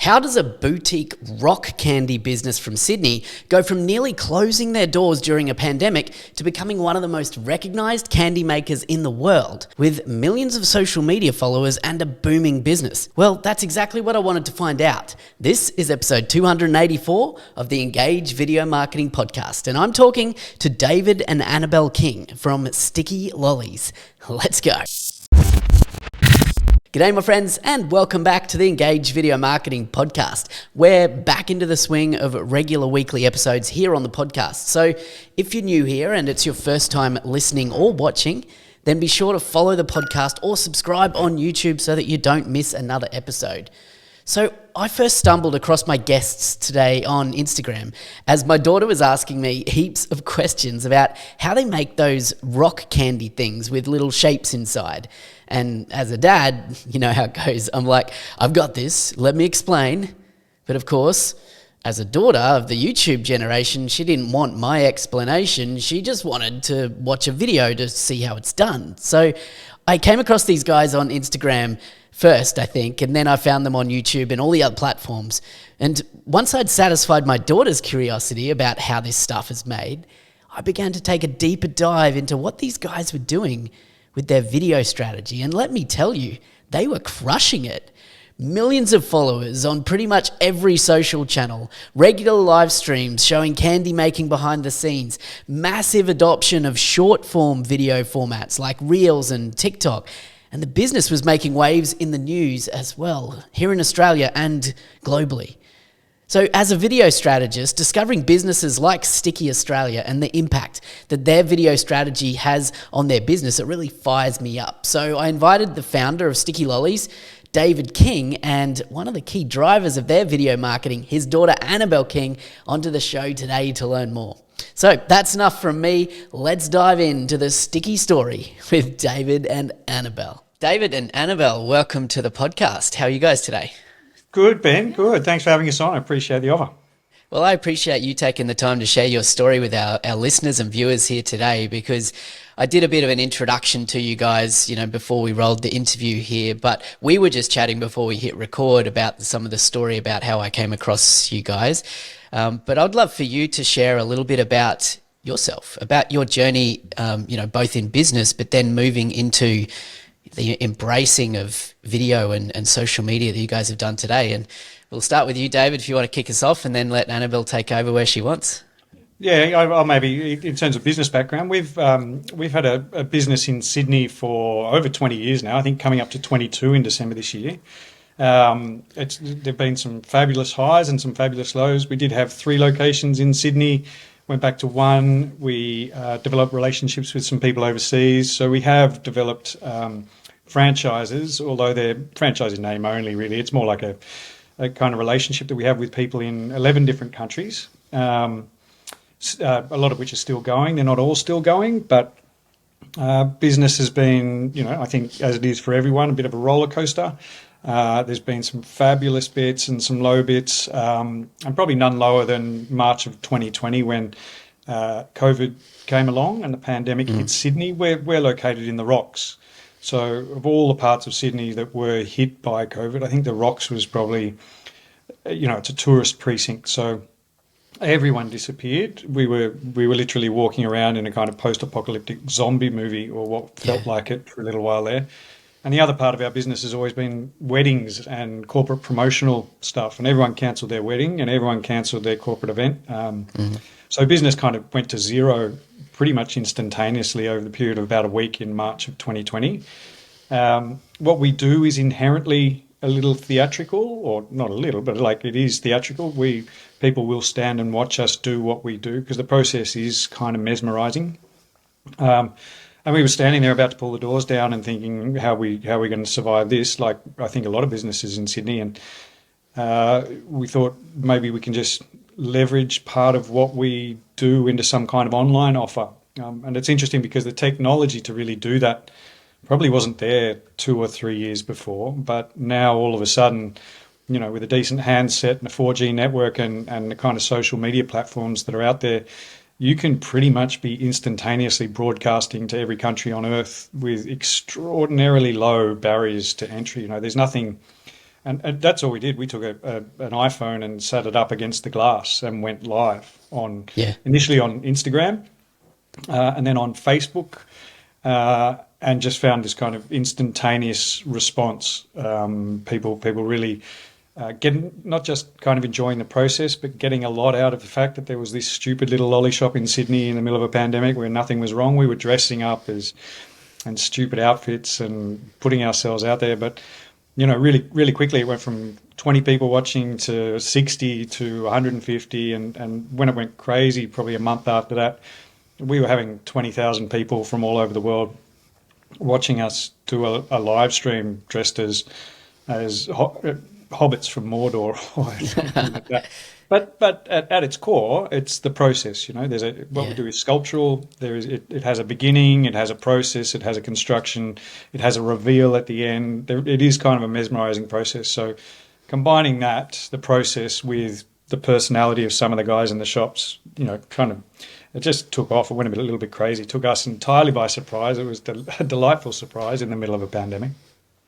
How does a boutique rock candy business from Sydney go from nearly closing their doors during a pandemic to becoming one of the most recognised candy makers in the world, with millions of social media followers and a booming business? Well, that's exactly what I wanted to find out. This is episode 284 of the Engage Video Marketing Podcast, and I'm talking to David and Annabelle King from Sticky Lollies. Let's go. G'day my friends, and welcome back to the Engage Video Marketing Podcast. We're back into the swing of regular weekly episodes here on the podcast. So if you're new here and it's your first time listening or watching, then be sure to follow the podcast or subscribe on YouTube so that you don't miss another episode. So I first stumbled across my guests today on Instagram as my daughter was asking me heaps of questions about how they make those rock candy things with little shapes inside. And as a dad, you know how it goes. I'm like, I've got this, let me explain. But of course, as a daughter of the YouTube generation, she didn't want my explanation. She just wanted to watch a video to see how it's done. So I came across these guys on Instagram first, I think, and then I found them on YouTube and all the other platforms. And once I'd satisfied my daughter's curiosity about how this stuff is made, I began to take a deeper dive into what these guys were doing with their video strategy. And let me tell you, they were crushing it. Millions of followers on pretty much every social channel, regular live streams showing candy making behind the scenes, massive adoption of short form video formats like Reels and TikTok. And the business was making waves in the news as well, here in Australia and globally. So as a video strategist, discovering businesses like Sticky Australia and the impact that their video strategy has on their business, it really fires me up. So I invited the founder of Sticky Lollies, David King, and one of the key drivers of their video marketing, his daughter Annabelle King, onto the show today to learn more. So that's enough from me. Let's dive into the Sticky story with David and Annabelle. David and Annabelle, welcome to the podcast. How are you guys today? Good, Ben. Good. Thanks for having us on. I appreciate the offer. Well, I appreciate you taking the time to share your story with our listeners and viewers here today, because I did a bit of an introduction to you guys, before we rolled the interview here, but we were just chatting before we hit record about some of the story about how I came across you guys. But I'd love for you to share a little bit about yourself, about your journey, both in business, but then moving into the embracing of video and social media that you guys have done today. And we'll start with you, David, if you want to kick us off, and then let Annabelle take over where she wants. Yeah, I'll maybe, in terms of business background, we've had a business in Sydney for over 20 years now, I think coming up to 22 in December this year. There've been some fabulous highs and some fabulous lows. We did have 3 locations in Sydney, went back to 1. We developed relationships with some people overseas. So we have developed franchises, although they're franchise in name only, really. It's more like a kind of relationship that we have with people in 11 different countries, a lot of which are still going. They're not all still going, but business has been, I think, as it is for everyone, a bit of a roller coaster. There's been some fabulous bits and some low bits, and probably none lower than March of 2020 when COVID came along and the pandemic hit Sydney. We're located in the Rocks. So of all the parts of Sydney that were hit by COVID, I think the Rocks was probably, it's a tourist precinct. So everyone disappeared. We were literally walking around in a kind of post-apocalyptic zombie movie, or what felt like it, for a little while there. And the other part of our business has always been weddings and corporate promotional stuff. And everyone cancelled their wedding and everyone cancelled their corporate event. So business kind of went to zero pretty much instantaneously over the period of about a week in March of 2020. What we do is inherently a little theatrical, or not a little, but like it is theatrical. People will stand and watch us do what we do because the process is kind of mesmerising. And we were standing there about to pull the doors down and thinking, how are we going to survive this? Like I think a lot of businesses in Sydney, and we thought maybe we can just leverage part of what we do into some kind of online offer. And it's interesting because the technology to really do that probably wasn't there 2 or 3 years before, but now all of a sudden, with a decent handset and a 4G network and the kind of social media platforms that are out there, you can pretty much be instantaneously broadcasting to every country on earth with extraordinarily low barriers to entry. There's nothing And that's all we did. We took an iPhone and set it up against the glass and went live on Yeah. initially on Instagram, and then on Facebook, and just found this kind of instantaneous response. People really getting, not just kind of enjoying the process, but getting a lot out of the fact that there was this stupid little lolly shop in Sydney in the middle of a pandemic where nothing was wrong. We were dressing up and stupid outfits and putting ourselves out there, but really quickly it went from 20 people watching to 60 to 150, and when it went crazy, probably a month after that, we were having 20,000 people from all over the world watching us do a live stream dressed as hobbits from Mordor or something like that. But at its core, it's the process. What we do is sculptural. It has a beginning, it has a process, it has a construction, it has a reveal at the end. It is kind of a mesmerizing process. So combining the process with the personality of some of the guys in the shops, it just took off. It went a little bit crazy. It took us entirely by surprise. It was a delightful surprise in the middle of a pandemic.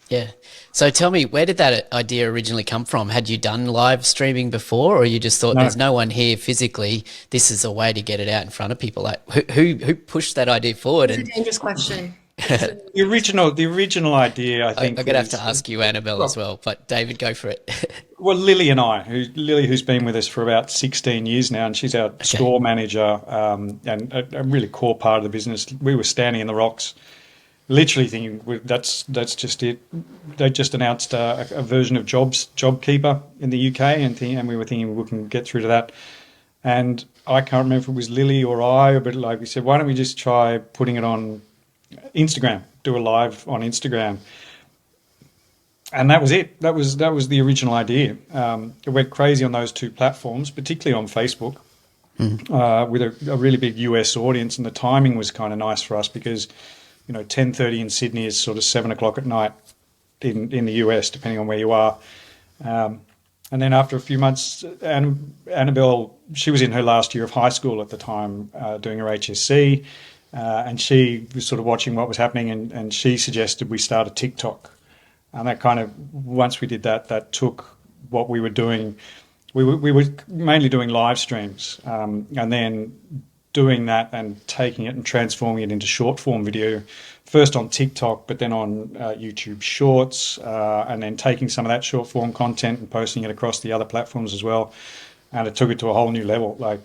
Yeah. So tell me, where did that idea originally come from? Had you done live streaming before, or you just thought No. there's no one here physically, this is a way to get it out in front of people? Like who pushed that idea forward? It's a And dangerous question. The original idea, I think, I'm going to have to was- ask you, Annabelle, as well. But David, go for it. Well, Lily and I, who's been with us for about 16 years now, and she's our store manager, and a really core part of the business. We were standing in the rocks, literally thinking, that's just it. They just announced a version of JobKeeper in the UK, and we were thinking we can get through to that. And I can't remember if it was Lily or I, but like we said, why don't we just try putting it on Instagram, do a live on Instagram. And that was it. That was the original idea. It went crazy on those two platforms, particularly on Facebook, with a really big US audience, and the timing was kind of nice for us because 10:30 in Sydney is sort of 7 o'clock at night in the US, depending on where you are. And then after a few months, Annabelle, she was in her last year of high school at the time, doing her HSC, and she was sort of watching what was happening, and she suggested we start a TikTok. And that kind of, once we did that, that took what we were doing. We were mainly doing live streams, and then doing that and taking it and transforming it into short form video, first on TikTok, but then on YouTube Shorts, and then taking some of that short form content and posting it across the other platforms as well. And it took it to a whole new level. Like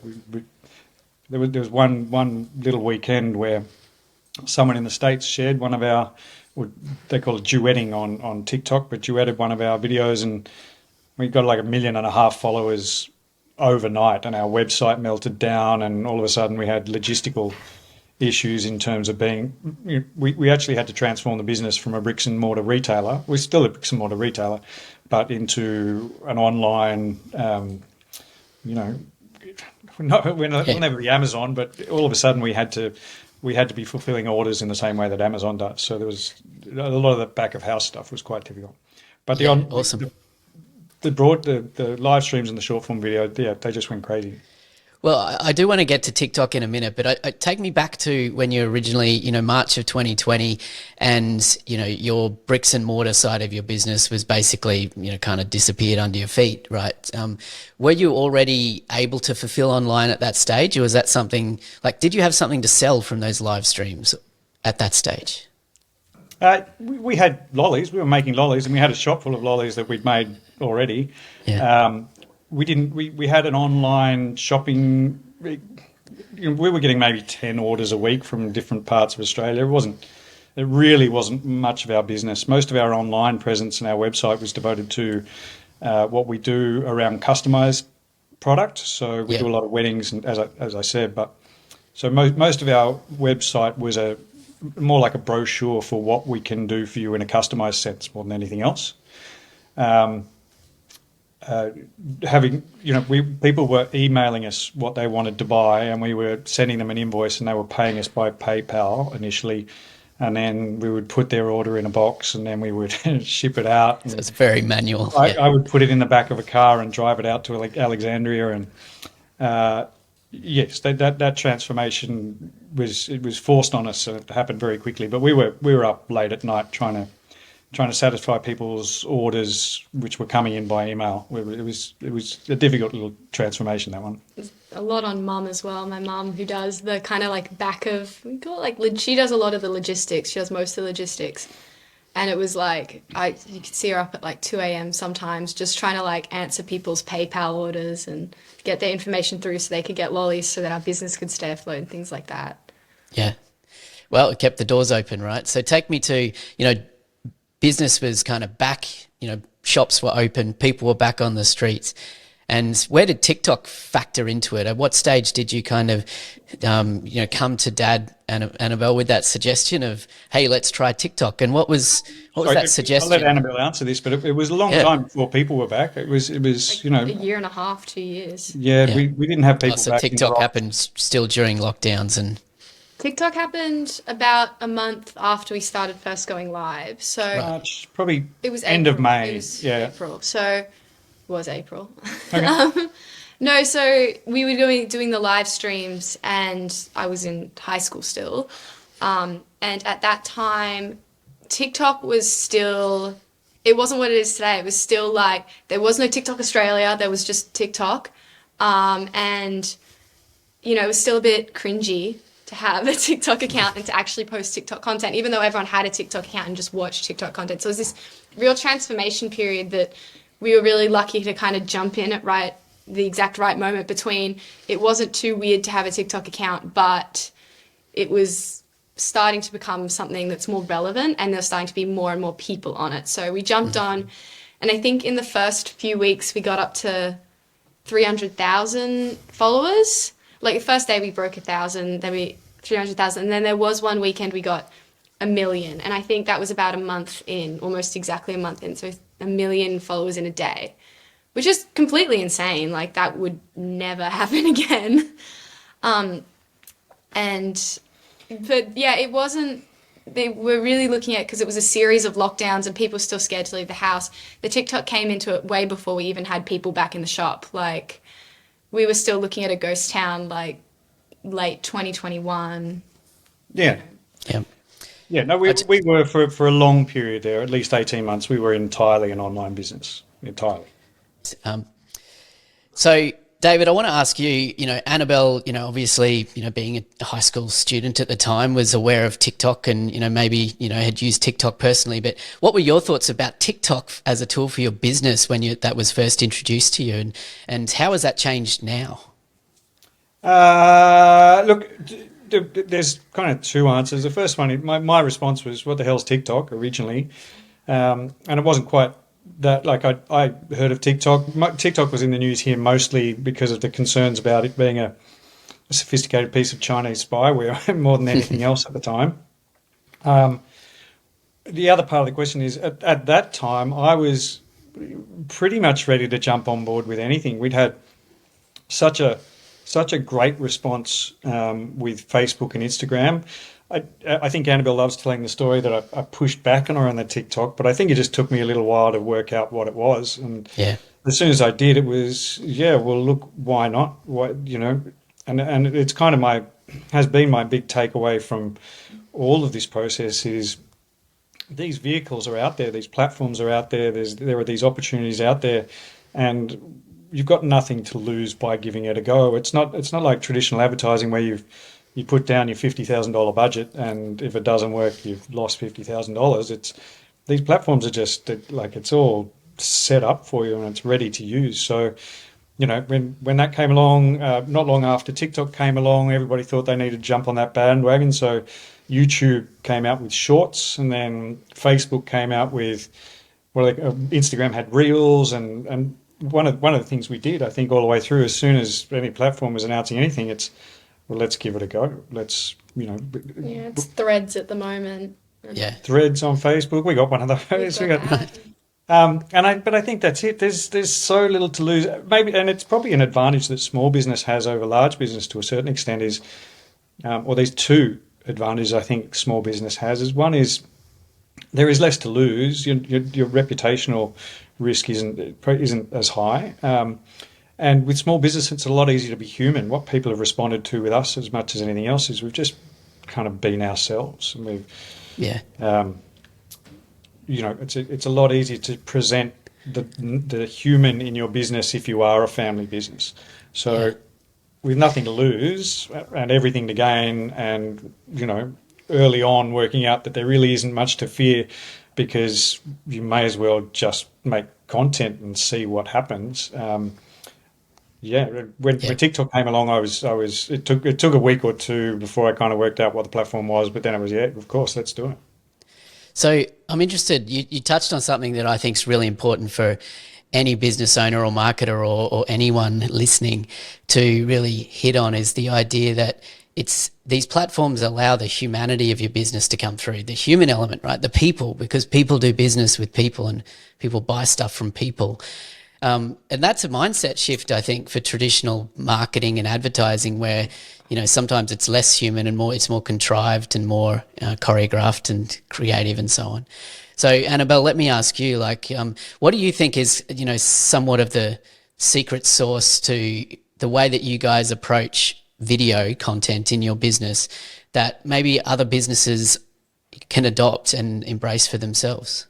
there was one little weekend where someone in the States shared one of our, they call it duetting on TikTok, but duetted one of our videos, and we got like 1.5 million followers overnight, and our website melted down, and all of a sudden we had logistical issues in terms of we actually had to transform the business from a bricks and mortar retailer. We're still a bricks and mortar retailer, but into an online, we'll never be Amazon, but all of a sudden we had to be fulfilling orders in the same way that Amazon does. So there was a lot of the back of house stuff was quite difficult. But awesome. The live streams and the short form video, they just went crazy. Well, I do want to get to TikTok in a minute, but take me back to when you originally, March of 2020, and, your bricks and mortar side of your business was basically, kind of disappeared under your feet, right? Were you already able to fulfill online at that stage, or was that something, did you have something to sell from those live streams at that stage? We had lollies. We were making lollies, and we had a shop full of lollies that we'd made already. Yeah. We had an online shopping. We were getting maybe 10 orders a week from different parts of Australia. It really wasn't much of our business. Most of our online presence and our website was devoted to what we do around customized product. So we do a lot of weddings, and as I said, but so most of our website was more like a brochure for what we can do for you in a customized sense more than anything else. People were emailing us what they wanted to buy, and we were sending them an invoice, and they were paying us by PayPal initially, and then we would put their order in a box, and then we would ship it out. So it's very manual. I would put it in the back of a car and drive it out to Alexandria, and yes, that transformation was forced on us, and it happened very quickly. But we were up late at night trying trying to satisfy people's orders which were coming in by email. It was a difficult little transformation, that one. A lot on mum as well. My mum, who does the kind of like back of, we call it like, she does a lot of the logistics. She does most of the logistics. And it was like, you could see her up at like 2 a.m. sometimes, just trying to like answer people's PayPal orders and get their information through so they could get lollies so that our business could stay afloat and things like that. Yeah. Well, it kept the doors open, right? So take me to, business was kind of back, shops were open, people were back on the streets. And where did TikTok factor into it? At what stage did you kind of, come to Dad and Annabelle with that suggestion of, hey, let's try TikTok? And what was that suggestion? I'll let Annabelle answer this, but it was a long time before people were back. It was like a year and a half, 2 years. Yeah. We didn't have people so back. TikTok happened still during lockdowns and... TikTok happened about a month after we started first going live. So March, probably it was end April. of May. It was yeah. April. So it was April. Okay. No, so we were doing the live streams and I was in high school still. And at that time, TikTok was still, it wasn't what it is today. It was still like, there was no TikTok Australia. There was just TikTok. And, it was still a bit cringy to have a TikTok account and to actually post TikTok content, even though everyone had a TikTok account and just watched TikTok content. So it was this real transformation period that we were really lucky to kind of jump in at the exact right moment between it wasn't too weird to have a TikTok account, but it was starting to become something that's more relevant and there's starting to be more and more people on it. So we jumped on, and I think in the first few weeks we got up to 300,000 followers. Like the first day we broke 1,000, then we 300,000, and then there was one weekend we got 1 million, and I think that was about a month in, almost exactly a month in, so 1 million followers in a day, which is completely insane. Like that would never happen again. But yeah, it wasn't. They were really looking at, because it was a series of lockdowns and people were still scared to leave the house. The TikTok came into it way before we even had people back in the shop. Like we were still looking at a ghost town, like late 2021. Yeah. Yeah. Yeah, no, we were for a long period there, at least 18 months, we were entirely an online business, entirely. So, David, I want to ask you, Annabelle, obviously, being a high school student at the time was aware of TikTok and, maybe, had used TikTok personally, but what were your thoughts about TikTok as a tool for your business when that was first introduced to you, and how has that changed now? Look, there's kind of two answers. The first one, my response was, what the hell's TikTok originally? And it wasn't quite that, like I heard of TikTok. TikTok was in the news here mostly because of the concerns about it being a sophisticated piece of Chinese spyware more than anything else at the time. The other part of the question is, at that time, I was pretty much ready to jump on board with anything. We'd had such a great response with Facebook and Instagram. I think Annabelle loves telling the story that I pushed back on her on the TikTok, but I think it just took me a little while to work out what it was. And as soon as I did, it was, well, look, why not? And it's kind of has been my big takeaway from all of this process is these vehicles are out there, these platforms are out there, there are these opportunities out there, and you've got nothing to lose by giving it a go. It's not like traditional advertising where you put down your $50,000 budget, and if it doesn't work, you've lost $50,000. These platforms are just like, it's all set up for you and it's ready to use. So, when that came along, not long after TikTok came along, everybody thought they needed to jump on that bandwagon. So YouTube came out with Shorts, and then Facebook came out with, Instagram had Reels, and one of the things we did, I think, all the way through, as soon as any platform was announcing anything, let's give it a go. Let's, it's Threads at the moment. Yeah. Threads on Facebook. We got one of those. But I think that's it. There's so little to lose. Maybe, and it's probably an advantage that small business has over large business to a certain extent is, or there's two advantages I think small business has. Is one is there is less to lose. Your reputational risk isn't as high. And with small business, it's a lot easier to be human. What people have responded to with us as much as anything else is we've just kind of been ourselves. And we've, it's a lot easier to present the human in your business if you are a family business. So Yeah. with nothing to lose and everything to gain, and early on working out that there really isn't much to fear, because you may as well just make content and see what happens. Yeah, when Yeah. TikTok came along, it took a week or two before I kind of worked out what the platform was, but then it was, yeah, of course, let's do it. So I'm interested, you touched on something that I think is really important for any business owner or marketer or anyone listening to really hit on, is the idea that these platforms allow the humanity of your business to come through, the human element, right? The people, because people do business with people and people buy stuff from people. And that's a mindset shift, I think, for traditional marketing and advertising, where, sometimes it's less human and it's more contrived and more choreographed and creative and so on. So, Annabelle, let me ask you, what do you think is, somewhat of the secret sauce to the way that you guys approach video content in your business that maybe other businesses can adopt and embrace for themselves?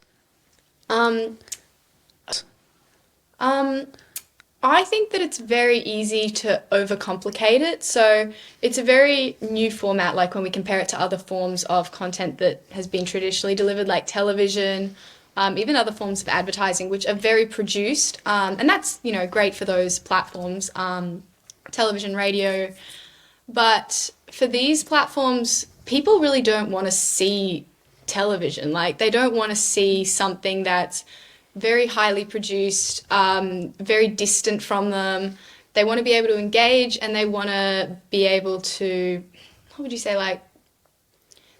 I think that it's very easy to overcomplicate it. So it's a very new format, like when we compare it to other forms of content that has been traditionally delivered, like television, even other forms of advertising, which are very produced. And that's, great for those platforms, television, radio. But for these platforms, people really don't want to see television. Like, they don't want to see something that's very highly produced, very distant from them. They want to be able to engage, and they want to be able to, what would you say,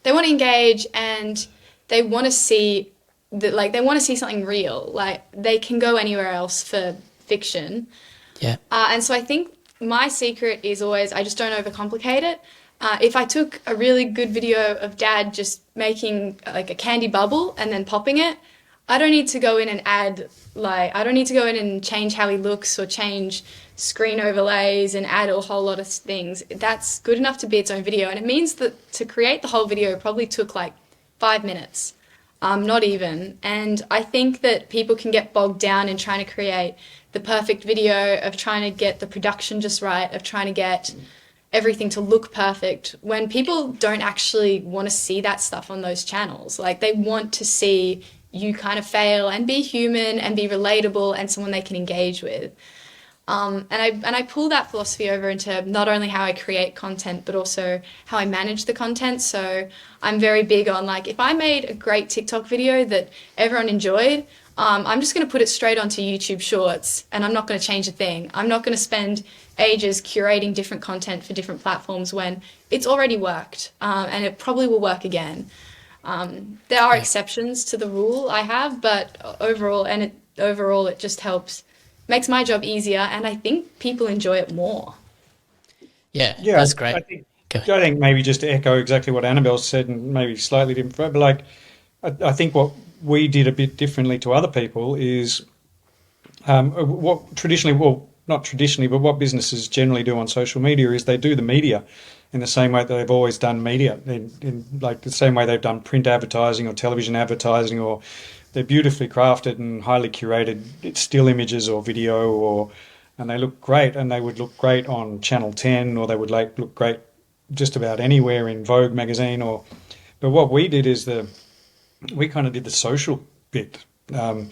they want to engage, and they want to see they want to see something real. Like, they can go anywhere else for fiction. Yeah. And so I think my secret is always, I just don't overcomplicate it. If I took a really good video of Dad just making like a candy bubble and then popping it, I don't need to go in and I don't need to go in and change how he looks or change screen overlays and add a whole lot of things. That's good enough to be its own video. And it means that to create the whole video probably took 5 minutes, not even. And I think that people can get bogged down in trying to create the perfect video, of trying to get the production just right, of trying to get everything to look perfect, when people don't actually want to see that stuff on those channels. They want to see you kind of fail and be human and be relatable and someone they can engage with. And I pull that philosophy over into not only how I create content, but also how I manage the content. So I'm very big on, if I made a great TikTok video that everyone enjoyed, I'm just going to put it straight onto YouTube Shorts, and I'm not going to change a thing. I'm not going to spend ages curating different content for different platforms when it's already worked, and it probably will work again. There are exceptions to the rule I have, but overall it just helps, makes my job easier, and I think people enjoy it more. Yeah, Yeah, that's great. I think maybe just to echo exactly what Annabelle said, and maybe slightly different, but I think what we did a bit differently to other people is what traditionally, well, not traditionally, but what businesses generally do on social media is they do the media in the same way that they've always done media, in the same way they've done print advertising or television advertising, or they're beautifully crafted and highly curated still images or video, and they look great, and they would look great on Channel 10, or they would look great just about anywhere in Vogue magazine. But what we did is we kind of did the social bit. And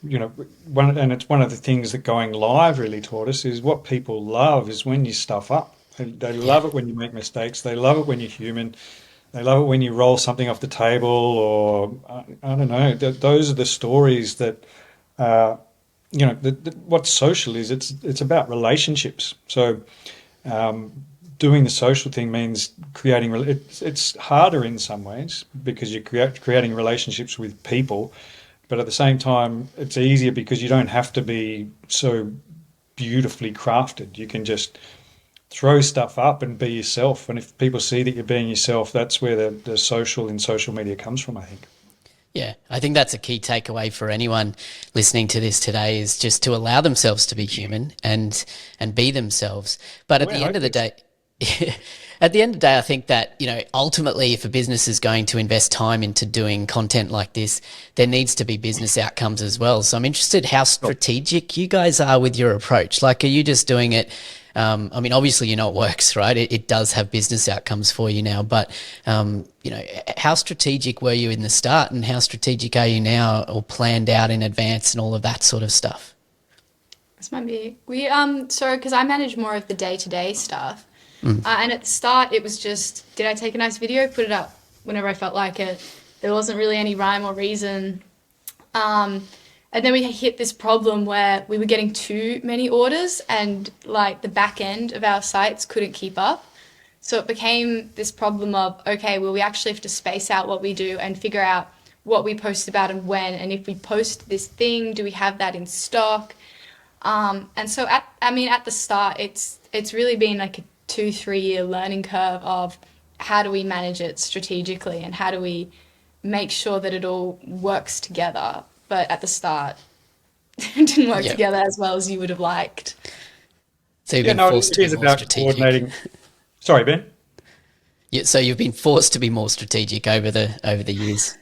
it's one of the things that going live really taught us, is what people love is when you stuff up. They love it when you make mistakes. They love it when you're human. They love it when you roll something off the table, or I don't know. Those are the stories that, what social is. It's about relationships. So doing the social thing means creating. It's harder in some ways because you're creating relationships with people, but at the same time, it's easier because you don't have to be so beautifully crafted. You can just throw stuff up and be yourself. And if people see that you're being yourself, that's where the social in social media comes from, I think. Yeah, I think that's a key takeaway for anyone listening to this today, is just to allow themselves to be human and be themselves. But at the end of the day, at the end of the day, I think that, ultimately if a business is going to invest time into doing content like this, there needs to be business outcomes as well. So I'm interested how strategic you guys are with your approach. Like, are you just doing it? Obviously, it works, right? It does have business outcomes for you now, but, how strategic were you in the start, and how strategic are you now, or planned out in advance and all of that sort of stuff? This might be, because I manage more of the day-to-day stuff. And at the start, it was just, did I take a nice video, put it up whenever I felt like it. There wasn't really any rhyme or reason. And then we hit this problem where we were getting too many orders, and like the back end of our sites couldn't keep up. So it became this problem of, okay, well, we actually have to space out what we do and figure out what we post about and when. And if we post this thing, do we have that in stock? And so at the start, it's really been like a 2-3 year learning curve of how do we manage it strategically, and how do we make sure that it all works together. But at the start, it didn't work together as well as you would have liked. So you've been forced to be more strategic. Coordinating. Sorry, Ben. Yeah, so you've been forced to be more strategic over the years.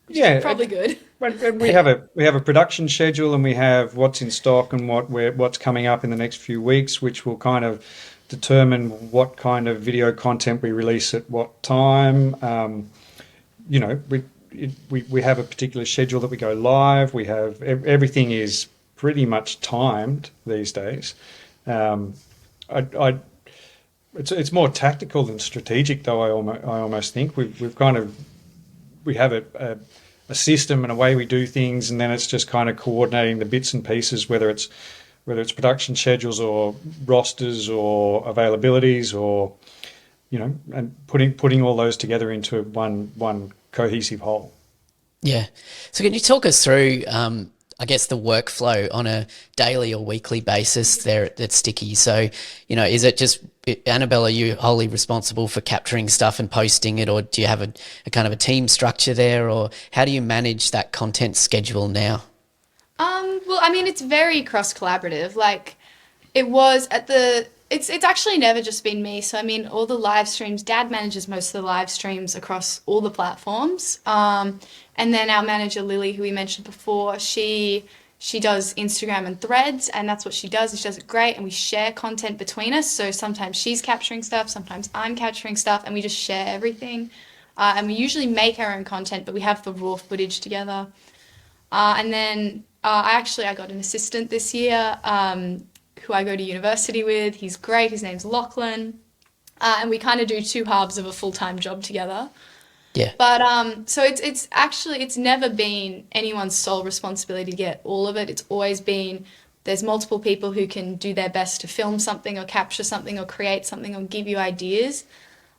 Yeah, Probably good. When we have a production schedule, and we have what's in stock and what's coming up in the next few weeks, which will kind of determine what kind of video content we release at what time. We have a particular schedule that we go live. We have everything is pretty much timed these days. It's more tactical than strategic, though. I almost think we have a system and a way we do things, and then it's just kind of coordinating the bits and pieces, whether it's production schedules or rosters or availabilities, or and putting all those together into one cohesive whole. Yeah. So can you talk us through, I guess, the workflow on a daily or weekly basis there at Sticky? So, is it just, Annabelle, are you wholly responsible for capturing stuff and posting it, or do you have a kind of a team structure there, or how do you manage that content schedule now? It's very cross-collaborative. Like, it was it's actually never just been me. So, all the live streams, Dad manages most of the live streams across all the platforms. And then our manager, Lily, who we mentioned before, she does Instagram and Threads, and that's what she does. She does it great, and we share content between us. So sometimes she's capturing stuff, sometimes I'm capturing stuff, and we just share everything. And we usually make our own content, but we have the raw footage together. And then I got an assistant this year who I go to university with. He's great. His name's Lachlan. And we kind of do 2 halves of a full-time job together. Yeah. But so it's never been anyone's sole responsibility to get all of it. It's always been, there's multiple people who can do their best to film something or capture something or create something or give you ideas.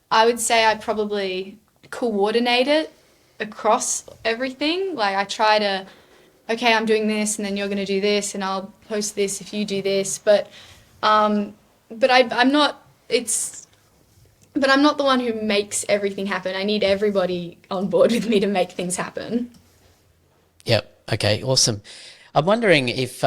I would say I probably coordinate it across everything. Like, I try to, okay, I'm doing this, and then you're going to do this, and I'll post this if you do this. But I'm not the one who makes everything happen. I need everybody on board with me to make things happen. Yep. Okay. Awesome. I'm wondering if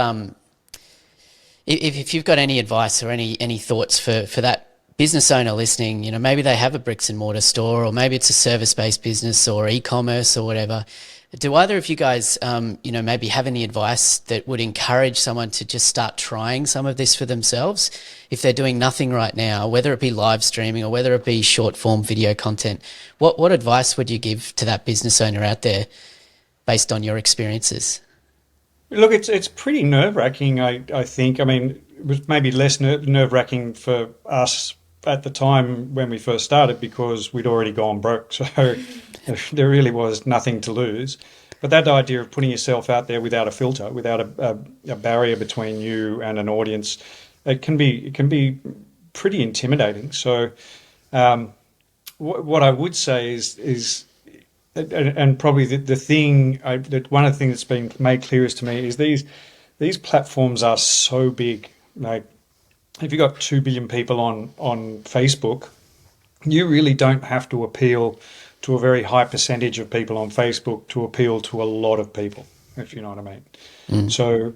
you've got any advice or any thoughts for that business owner listening. Maybe they have a bricks and mortar store, or maybe it's a service-based business or e-commerce or whatever. Do either of you guys, maybe have any advice that would encourage someone to just start trying some of this for themselves if they're doing nothing right now, whether it be live streaming or whether it be short form video content? What advice would you give to that business owner out there based on your experiences? Look, it's pretty nerve-wracking, I think. It was maybe less nerve-wracking for us at the time when we first started, because we'd already gone broke. So there really was nothing to lose. But that idea of putting yourself out there without a filter, without a barrier between you and an audience, it can be pretty intimidating. So what I would say is and probably the thing, one of the things that's been made clearest to me is these platforms are so big. Like, if you've got 2 billion people on Facebook, you really don't have to appeal to a very high percentage of people on Facebook to appeal to a lot of people, if you know what I mean. So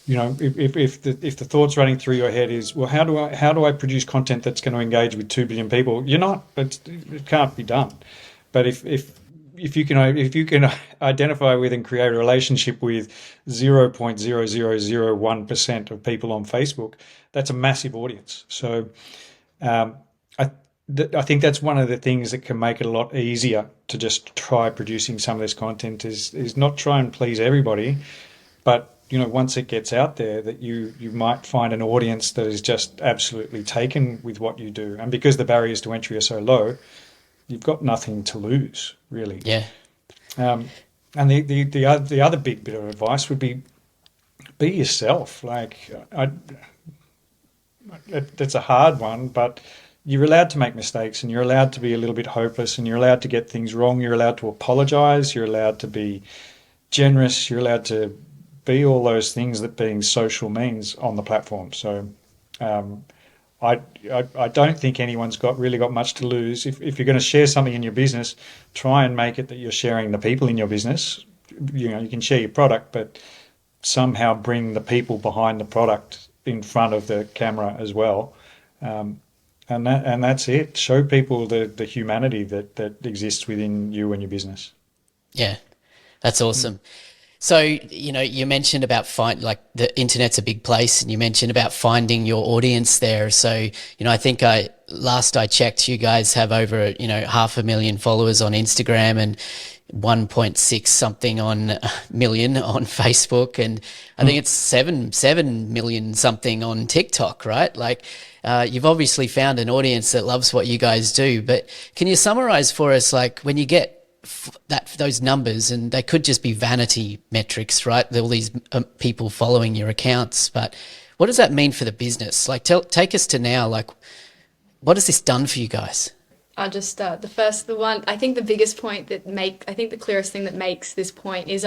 if the thoughts running through your head is, well, how do I produce content that's going to engage with 2 billion people? It can't be done. But if you can identify with and create a relationship with 0.0001% of people on Facebook, that's a massive audience. So um, I I think that's one of the things that can make it a lot easier to just try producing some of this content is not try and please everybody, but once it gets out there, that you might find an audience that is just absolutely taken with what you do, and because the barriers to entry are so low, you've got nothing to lose, really. Yeah. Um, and the other big bit of advice would be yourself. That's a hard one, but you're allowed to make mistakes, and you're allowed to be a little bit hopeless, and you're allowed to get things wrong. You're allowed to apologize. You're allowed to be generous. You're allowed to be all those things that being social means on the platform. So um, I don't think anyone's really got much to lose. If you're going to share something in your business, try and make it that you're sharing the people in your business. You can share your product, but somehow bring the people behind the product in front of the camera as well. Um, and that's it. Show people the humanity that exists within you and your business. Yeah. That's awesome. So, you mentioned about like the internet's a big place, and you mentioned about finding your audience there. So, I think last I checked, you guys have over, 500,000 followers on Instagram and 1.6 something on million on Facebook. And I think it's 7 million something on TikTok, right? Like, you've obviously found an audience that loves what you guys do, but can you summarize for us, like, when you get those numbers, and they could just be vanity metrics, right? All these people following your accounts, but what does that mean for the business? Like, take us to now. Like, what has this done for you guys? I'll just start. The one, I think the biggest point I think the clearest thing that makes this point is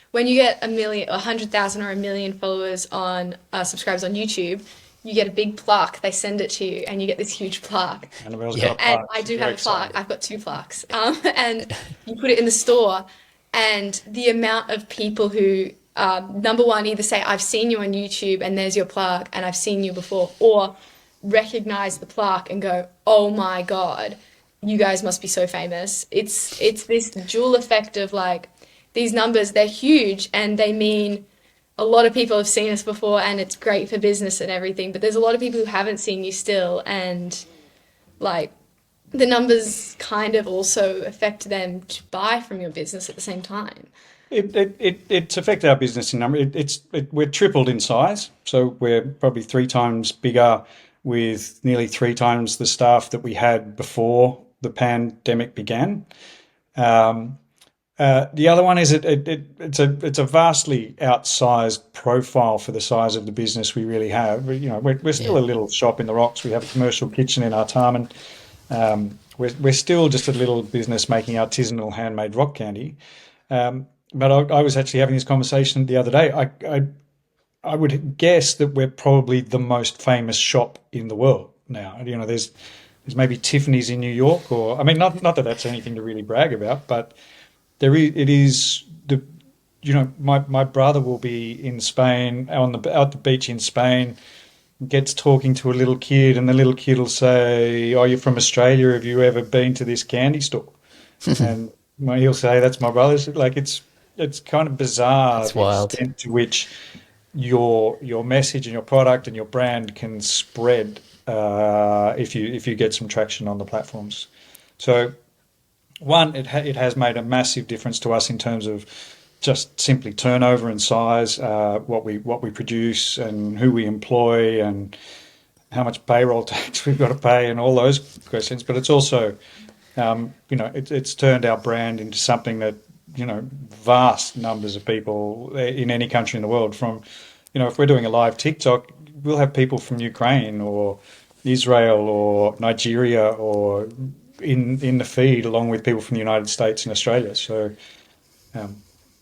when you get 100,000 or 1 million followers on subscribers on YouTube, you get a big plaque. They send it to you, and you get this huge plaque. Annabelle's got a And plaque. I She's do very have a plaque. excited. I've got 2 plaques. And you put it in the store, and the amount of people who, number one, either say, I've seen you on YouTube and there's your plaque and I've seen you before, or recognize the plaque and go, oh my God, you guys must be so famous. It's this dual effect of, like, these numbers, they're huge, and they mean a lot of people have seen us before, and it's great for business and everything, but there's a lot of people who haven't seen you still, and, like, the numbers kind of also affect them to buy from your business at the same time. It's affected our business in number. We're tripled in size, so we're probably 3 times bigger, with nearly 3 times the staff that we had before the pandemic began. Um, the other one is it's a vastly outsized profile for the size of the business we really have. We're still Yeah. a little shop in the rocks. We have a commercial kitchen in Artarmon. We're still just a little business making artisanal handmade rock candy. But I was actually having this conversation the other day. I would guess that we're probably the most famous shop in the world now. There's maybe Tiffany's in New York, or, I mean, not that that's anything to really brag about, but it is my brother will be in Spain out the beach in Spain, gets talking to a little kid, and the little kid will say, "Oh, you're from Australia. Have you ever been to this candy store?" And he'll say, "That's my brother's." Like, it's kind of bizarre That's the wild. extent to which your message and your product and your brand can spread if you get some traction on the platforms. So, one, it has made a massive difference to us in terms of just simply turnover and size, what we produce and who we employ and how much payroll tax we've got to pay and all those questions. But it's also, it's turned our brand into something that, vast numbers of people in any country in the world from, if we're doing a live TikTok, we'll have people from Ukraine or Israel or Nigeria or in the feed, along with people from the United States and Australia. So um,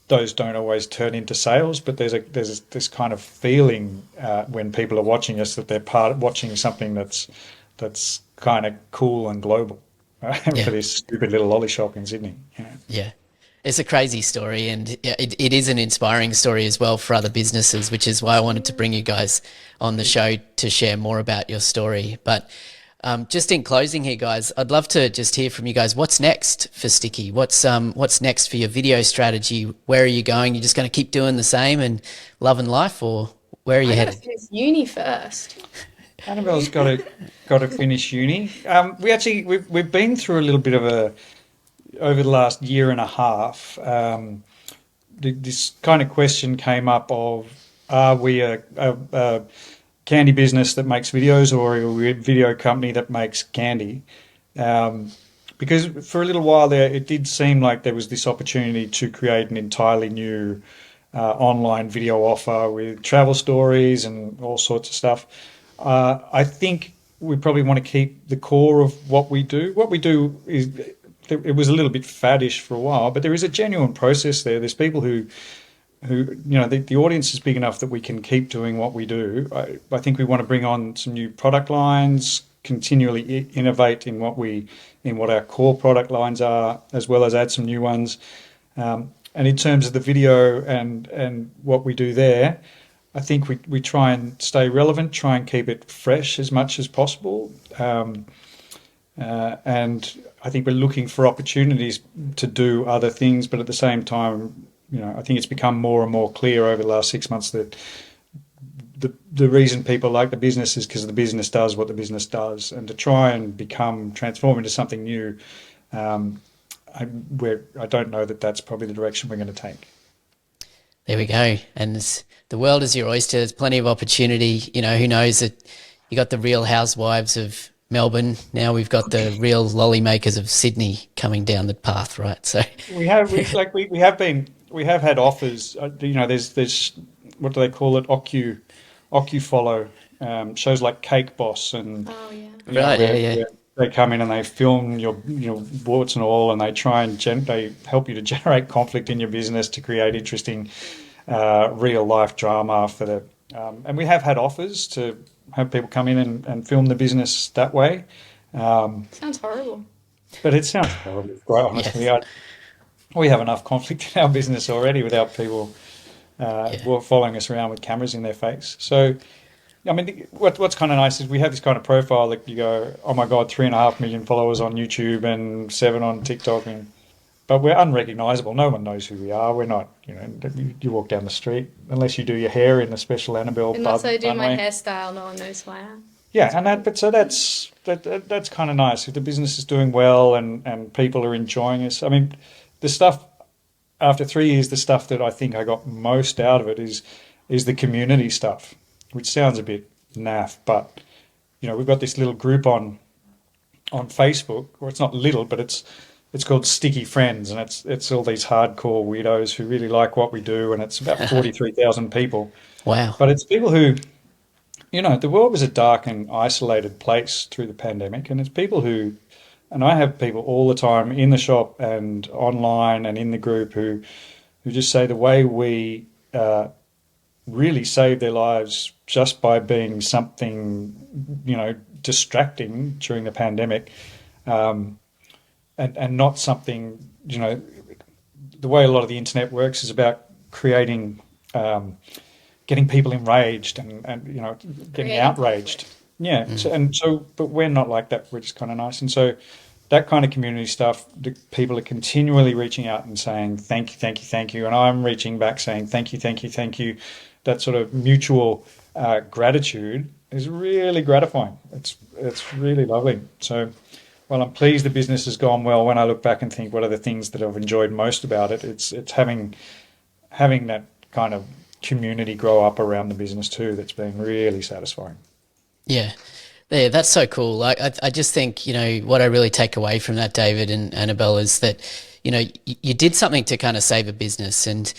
those don't always turn into sales, but there's this kind of feeling when people are watching us that they're watching something that's kind of cool and global, Yeah. for this stupid little lolly shop in Sydney. Yeah. It's a crazy story, and it is an inspiring story as well for other businesses, which is why I wanted to bring you guys on the show to share more about your story. But just in closing here, guys, I'd love to just hear from you guys. What's next for Sticky? What's next for your video strategy? Where are you going? You're just going to keep doing the same and loving life, or where are you I gotta headed? finish uni first. Annabelle's got to finish uni. We've been through a little bit of a over the last year and a half. This kind of question came up of, are we a candy business that makes videos, or are we a video company that makes candy? Because for a little while there, it did seem like there was this opportunity to create an entirely new online video offer with travel stories and all sorts of stuff. I think we probably want to keep the core of what we do. What we do is, it was a little bit faddish for a while, but there is a genuine process there. There's people who the audience is big enough that we can keep doing what we do. I think we want to bring on some new product lines, continually innovate in what our core product lines are, as well as add some new ones. And in terms of the video and what we do there, I think we try and stay relevant, try and keep it fresh as much as possible. And I think we're looking for opportunities to do other things, but at the same time, I think it's become more and more clear over the last 6 months that the reason people like the business is because the business does what the business does, and to try and transform into something new, I don't know that that's probably the direction we're going to take. There we go. And the world is your oyster. There's plenty of opportunity. Who knows that you got the Real Housewives of Melbourne. Now we've got the Real Lolly Makers of Sydney coming down the path, right? So we have had offers. There's what do they call it? OcuFollow, shows like Cake Boss and Oh yeah. right, yeah. They come in and they film your warts and all, and they try and they help you to generate conflict in your business to create interesting real life drama for the. And we have had offers to have people come in and film the business that way. Sounds horrible. But it sounds horrible, quite honestly. Yes. We have enough conflict in our business already without people following us around with cameras in their face. So, I mean, what's kind of nice is we have this kind of profile that you go, oh my God, 3.5 million followers on YouTube and 7 on TikTok, but we're unrecognisable. No one knows who we are. We're not, you walk down the street, unless you do your hair in a special Annabelle Unless I do my hairstyle, no one knows who I am. Yeah, and that's kind of nice. If the business is doing well and people are enjoying us. I mean, the stuff, after 3 years, the stuff that I think I got most out of it is the community stuff, which sounds a bit naff, but we've got this little group on Facebook, or it's not little, but it's called Sticky Friends, and it's all these hardcore weirdos who really like what we do, and it's about 43,000 people. Wow. But it's people who, the world was a dark and isolated place through the pandemic, and it's people who, and I have people all the time in the shop and online and in the group who just say the way we really saved their lives just by being something, distracting during the pandemic, and not something, the way a lot of the internet works is about creating, getting people enraged and getting outraged. Yeah. But we're not like that. We're just kind of nice. And so that kind of community stuff, the people are continually reaching out and saying, thank you, thank you, thank you. And I'm reaching back saying, thank you, thank you, thank you. That sort of mutual gratitude is really gratifying. It's really lovely. So, well, I'm pleased the business has gone well. When I look back and think what are the things that I've enjoyed most about it, it's having that kind of community grow up around the business too. That's been really satisfying. Yeah. Yeah, that's so cool. I just think, what I really take away from that, David and Annabelle, is that, you did something to kind of save a business, and,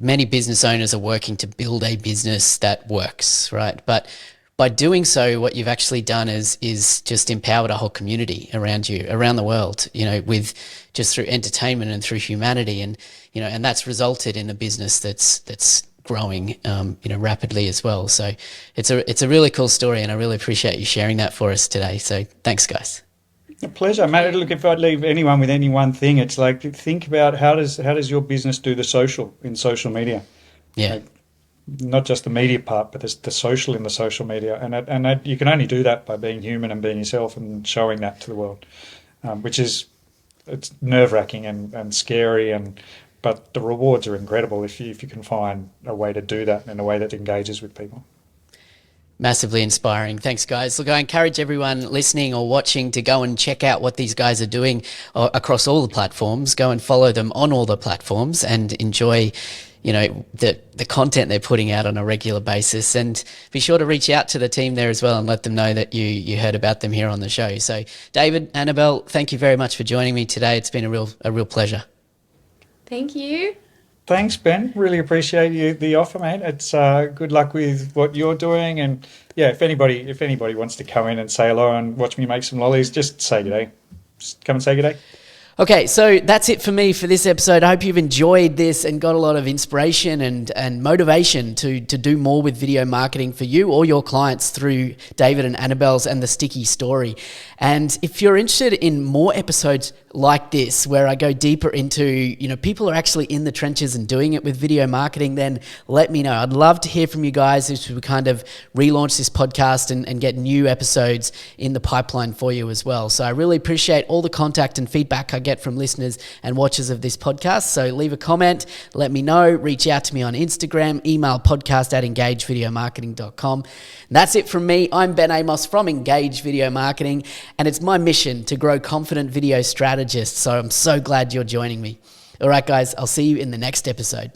many business owners are working to build a business that works, right? But by doing so, what you've actually done is just empowered a whole community around you, around the world, with just through entertainment and through humanity. And, and that's resulted in a business that's growing, rapidly as well. So it's a really cool story, and I really appreciate you sharing that for us today. So thanks, guys. A pleasure, mate. Look, if I'd leave anyone with any one thing, it's like think about how does your business do the social in social media? Yeah. Like, not just the media part, but the social in the social media, and you can only do that by being human and being yourself and showing that to the world, which is it's nerve wracking and scary, but the rewards are incredible if you can find a way to do that in a way that engages with people. Massively inspiring. Thanks, guys. Look, I encourage everyone listening or watching to go and check out what these guys are doing across all the platforms. Go and follow them on all the platforms and enjoy, you know, the content they're putting out on a regular basis. And be sure to reach out to the team there as well and let them know that you heard about them here on the show. So, David, Annabelle, thank you very much for joining me today. It's been a real pleasure. Thank you. Thanks, Ben. Really appreciate the offer, mate. It's good luck with what you're doing, and yeah, if anybody wants to come in and say hello and watch me make some lollies, just say good day. Just come and say good day. Okay, so that's it for me for this episode. I hope you've enjoyed this and got a lot of inspiration and motivation to do more with video marketing for you or your clients through David and Annabelle's and the Sticky Story. And if you're interested in more episodes like this, where I go deeper into, you know, people are actually in the trenches and doing it with video marketing, then let me know. I'd love to hear from you guys as we kind of relaunch this podcast and get new episodes in the pipeline for you as well. So I really appreciate all the contact and feedback I get from listeners and watchers of this podcast. So leave a comment, let me know, reach out to me on Instagram, email podcast@engagevideomarketing.com. And that's it from me. I'm Ben Amos from Engage Video Marketing, and it's my mission to grow confident video strategists. So I'm so glad you're joining me. All right, guys, I'll see you in the next episode.